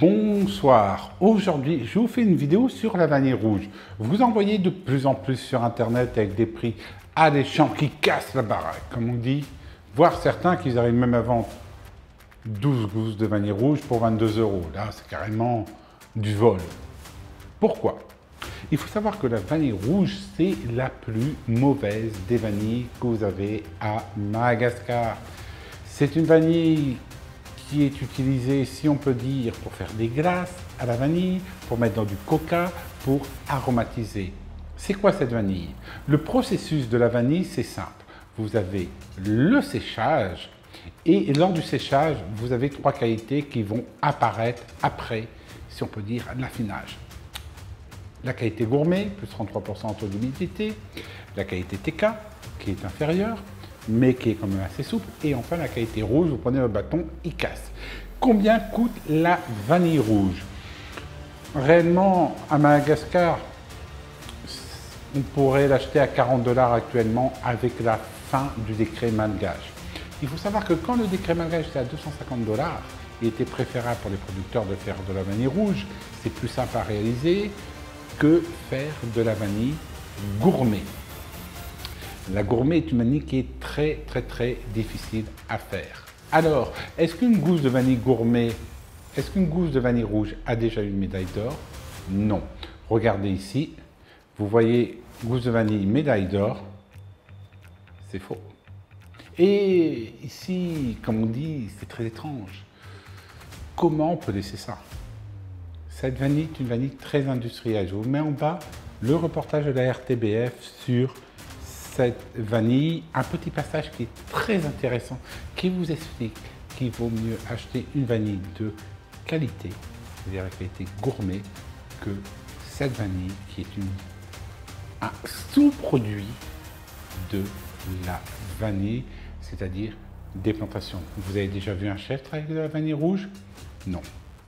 Bonsoir, aujourd'hui je vous fais une vidéo sur la vanille rouge. Vous en voyez de plus en plus sur internet avec des prix alléchants qui cassent la baraque, comme on dit, voire certains qui arrivent même à vendre 12 gousses de vanille rouge pour 22 €. Là c'est carrément du vol. Pourquoi? Il faut savoir que la vanille rouge c'est la plus mauvaise des vanilles que vous avez à Madagascar. C'est une vanille qui est utilisé, si on peut dire, pour faire des glaces à la vanille, pour mettre dans du coca, pour aromatiser. C'est quoi cette vanille? Le processus de la vanille, c'est simple. Vous avez le séchage et lors du séchage, vous avez trois qualités qui vont apparaître après, si on peut dire, l'affinage. La qualité gourmet, plus 33% en taux d'humidité, la qualité TK, qui est inférieure, mais qui est quand même assez souple. Et enfin, la qualité rouge, vous prenez le bâton, il casse. Combien coûte la vanille rouge? Réellement, à Madagascar, on pourrait l'acheter à 40 $ actuellement avec la fin du décret malgache. Il faut savoir que quand le décret malgache était à 250 $, il était préférable pour les producteurs de faire de la vanille rouge. C'est plus simple à réaliser que faire de la vanille gourmet. La gourmet est une vanille qui est très difficile à faire. Alors, est-ce qu'une gousse de vanille gourmet, est-ce qu'une gousse de vanille rouge a déjà une médaille d'or? Non. Regardez ici, vous voyez gousse de vanille médaille d'or, c'est faux. Et ici, comme on dit, c'est très étrange. Comment on peut laisser ça? Cette vanille est une vanille très industrielle. Je vous mets en bas le reportage de la RTBF sur cette vanille, un petit passage qui est très intéressant, qui vous explique qu'il vaut mieux acheter une vanille de qualité, c'est-à-dire la qualité gourmet, que cette vanille qui est un sous-produit de la vanille, c'est-à-dire des plantations. Vous avez déjà vu un chef travailler avec de la vanille rouge? Non.